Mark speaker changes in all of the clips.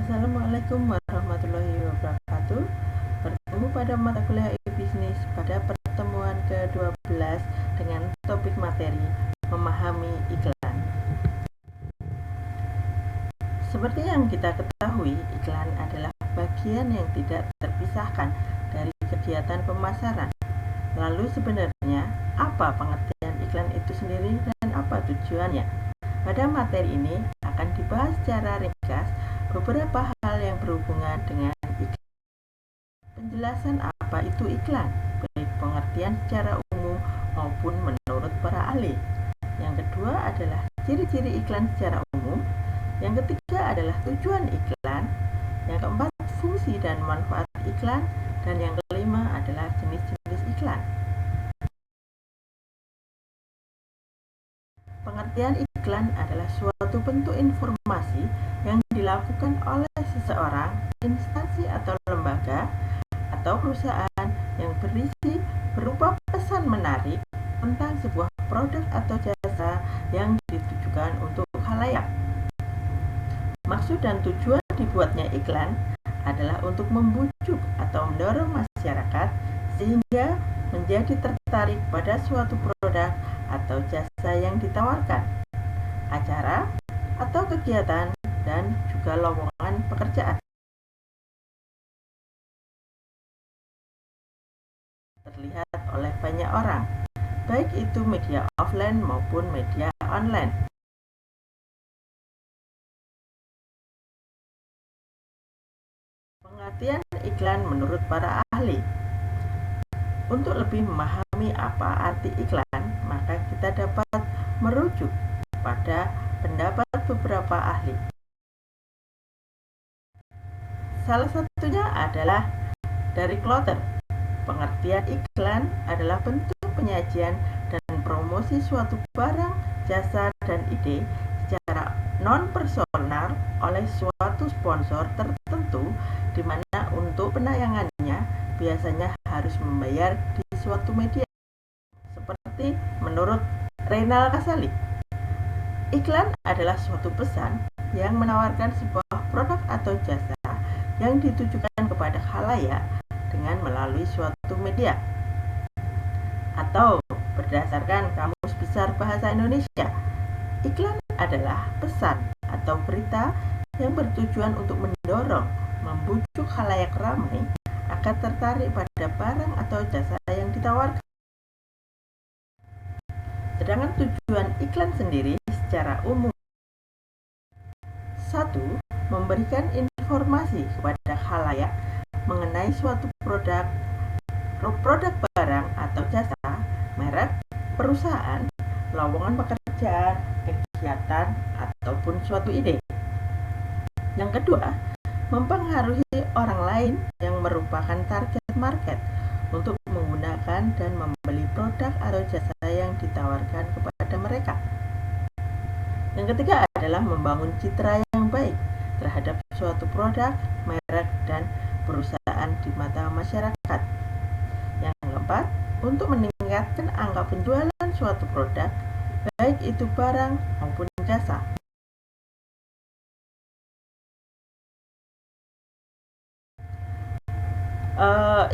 Speaker 1: Assalamualaikum warahmatullahi wabarakatuh. Bertemu pada mata kuliah e-bisnis pada pertemuan ke-12 dengan topik materi memahami iklan. Seperti yang kita ketahui, iklan adalah bagian yang tidak terpisahkan dari kegiatan pemasaran. Lalu sebenarnya apa pengertian iklan itu sendiri dan apa tujuannya? Pada materi ini akan dibahas secara ringkas beberapa hal yang berhubungan dengan iklan. Penjelasan apa itu iklan, baik pengertian secara umum maupun menurut para ahli. Yang kedua adalah ciri-ciri iklan secara umum. Yang ketiga adalah tujuan iklan. Yang keempat, fungsi dan manfaat iklan. Dan yang kelima adalah jenis-jenis iklan. Pengertian iklan adalah suatu bentuk informasi yang dilakukan oleh seseorang, instansi atau lembaga, atau perusahaan yang berisi berupa pesan menarik tentang sebuah produk atau jasa yang ditujukan untuk khalayak. Maksud dan tujuan dibuatnya iklan adalah untuk membujuk atau mendorong masyarakat sehingga menjadi tertarik pada suatu produk atau jasa yang ditawarkan, acara atau kegiatan, dan juga lowongan pekerjaan. Terlihat oleh banyak orang, baik itu media offline maupun media online. Pengertian iklan menurut para ahli. Untuk lebih memahami apa arti iklan, maka kita dapat merujuk pada pendapat beberapa ahli. Salah satunya adalah dari Klotter. Pengertian iklan adalah bentuk penyajian dan promosi suatu barang, jasa, dan ide secara non-personal oleh suatu sponsor tertentu, di mana untuk penayangannya biasanya harus membayar di suatu media. Seperti menurut Reynal Kasali, iklan adalah suatu pesan yang menawarkan sebuah produk atau jasa yang ditujukan kepada khalayak dengan melalui suatu media. Atau berdasarkan Kamus Besar Bahasa Indonesia, iklan adalah pesan atau berita yang bertujuan untuk mendorong, membujuk khalayak ramai agar tertarik pada barang atau jasa yang ditawarkan. Sedangkan tujuan iklan sendiri secara umum: 1. Memberikan informasi kepada khalayak mengenai suatu produk barang atau jasa, merek, perusahaan, lowongan pekerjaan, kegiatan, ataupun suatu ide. Yang kedua, mempengaruhi orang lain yang merupakan target market untuk menggunakan dan membeli produk atau jasa yang ditawarkan kepada mereka. Yang ketiga adalah membangun citra yang baik terhadap suatu produk, merek, dan perusahaan di mata masyarakat. Yang keempat, untuk meningkatkan angka penjualan suatu produk, baik itu barang maupun jasa.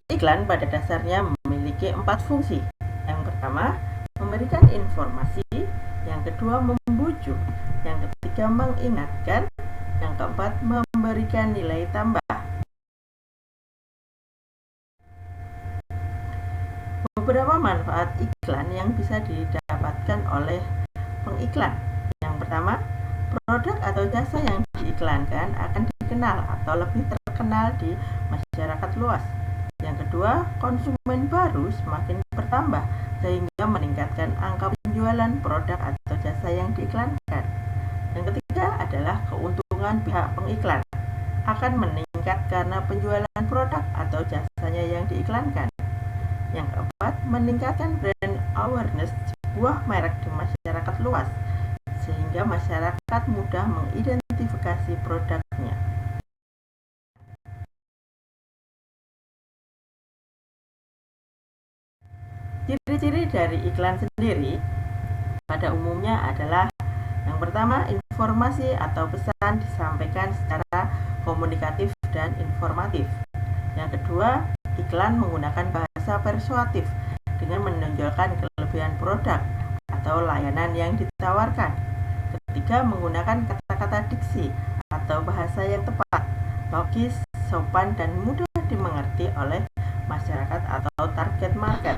Speaker 1: Iklan pada dasarnya memiliki 4 fungsi. Yang pertama, memberikan informasi. Yang kedua, membujuk. Yang ketiga, mengingatkan. Yang keempat, memberikan nilai tambah. Beberapa manfaat iklan yang bisa didapatkan oleh pengiklan. Yang pertama, produk atau jasa yang diiklankan akan dikenal atau lebih terkenal di masyarakat luas. Yang kedua, konsumen baru semakin bertambah sehingga meningkatkan angka penjualan produk atau jasa yang diiklankan. Yang ketiga adalah keuntungan pihak pengiklan akan meningkat karena penjualan produk atau jasanya yang diiklankan. Yang keempat, meningkatkan brand awareness sebuah merek di masyarakat luas sehingga masyarakat mudah mengidentifikasi produknya. Ciri-ciri dari iklan sendiri pada umumnya adalah: yang pertama, informasi atau pesan disampaikan secara komunikatif persuasif dengan menonjolkan kelebihan produk atau layanan yang ditawarkan. Ketiga, menggunakan kata-kata diksi atau bahasa yang tepat, logis, sopan, dan mudah dimengerti oleh masyarakat atau target market.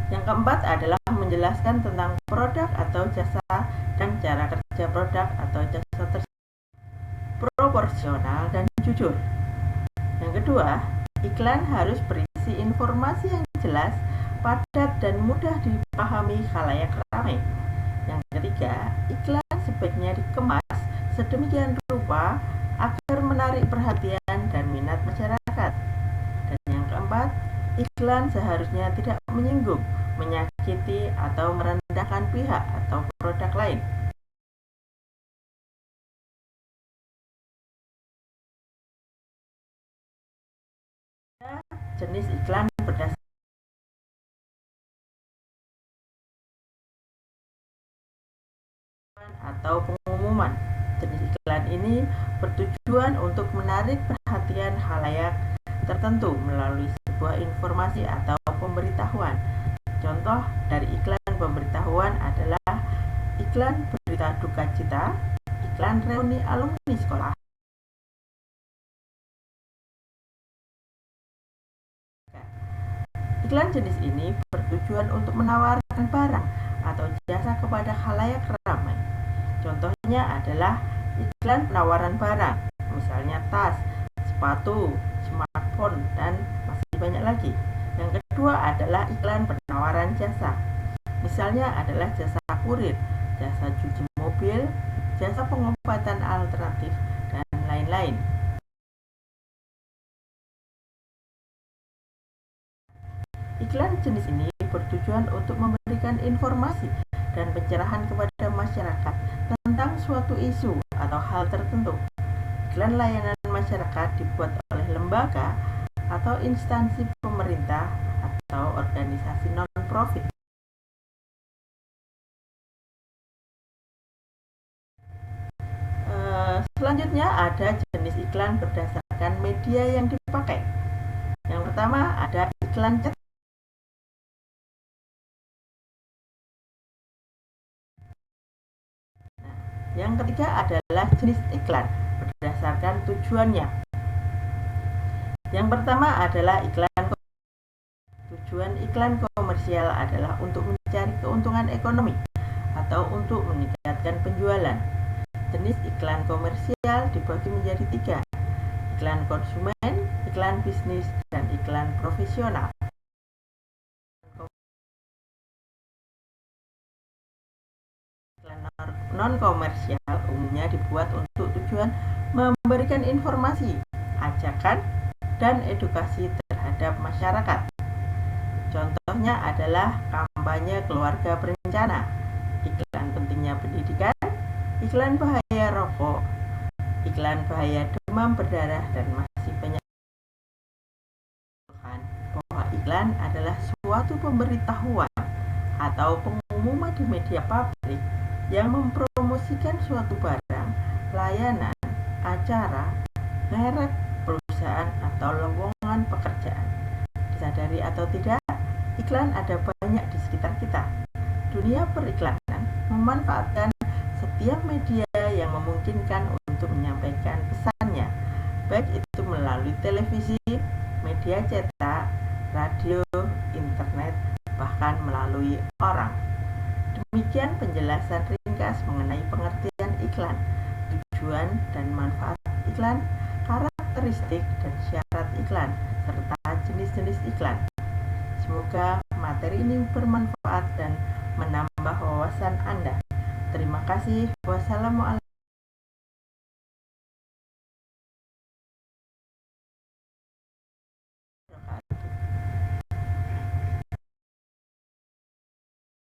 Speaker 1: Yang keempat adalah menjelaskan tentang produk atau jasa dan cara kerja produk atau jasa tersebut proporsional dan jujur. Yang kedua, iklan harus berisi informasi yang jelas, padat, dan mudah dipahami khalayak ramai. Yang ketiga, iklan sebaiknya dikemas sedemikian rupa agar menarik perhatian dan minat masyarakat. Dan yang keempat, iklan seharusnya tidak menyinggung, menyakiti, atau merendahkan pihak atau produk lain. Jenis iklan berdasarkan atau pengumuman. Jenis iklan ini bertujuan untuk menarik perhatian khalayak tertentu melalui sebuah informasi atau pemberitahuan. Contoh dari iklan pemberitahuan adalah iklan berita duka cita, iklan reuni alumni sekolah. Iklan jenis ini bertujuan untuk menawarkan barang atau jasa kepada khalayak ramai. Contohnya adalah iklan penawaran barang, misalnya tas, sepatu, smartphone, dan masih banyak lagi. Yang kedua adalah iklan penawaran jasa, misalnya adalah jasa kurir, jasa cuci mobil, jasa pengobatan alternatif, dan lain-lain. Iklan jenis ini bertujuan untuk memberikan informasi dan pencerahan kepada masyarakat tentang suatu isu atau hal tertentu. Iklan layanan masyarakat dibuat oleh lembaga atau instansi pemerintah atau organisasi non-profit. Selanjutnya ada jenis iklan berdasarkan media yang dipakai. Yang pertama ada iklan cetak. Yang ketiga adalah jenis iklan berdasarkan tujuannya. Yang pertama adalah iklan. Tujuan iklan komersial adalah untuk mencari keuntungan ekonomi atau untuk meningkatkan penjualan. Jenis iklan komersial dibagi menjadi 3, iklan konsumen, iklan bisnis, dan iklan profesional. Iklan non-komersial umumnya dibuat untuk tujuan memberikan informasi, ajakan, dan edukasi terhadap masyarakat. Contohnya adalah kampanye keluarga berencana, iklan pentingnya pendidikan, iklan bahaya rokok, iklan bahaya demam berdarah, dan masih banyak. Bahwa iklan adalah suatu pemberitahuan atau pengumuman di media publik yang mempromosikan suatu barang, layanan, acara, merek, perusahaan, atau lowongan pekerjaan. Disadari atau tidak, iklan ada banyak di sekitar kita. Dunia periklanan memanfaatkan setiap media yang memungkinkan untuk menyampaikan pesannya, baik itu melalui televisi, media cetak, radio, internet, bahkan melalui orang. Demikian penjelasan ringkas mengenai pengertian iklan, tujuan dan manfaat iklan, karakteristik dan syarat iklan, serta jenis-jenis iklan. Semoga materi ini bermanfaat dan menambah wawasan Anda. Terima kasih. Wassalamualaikum.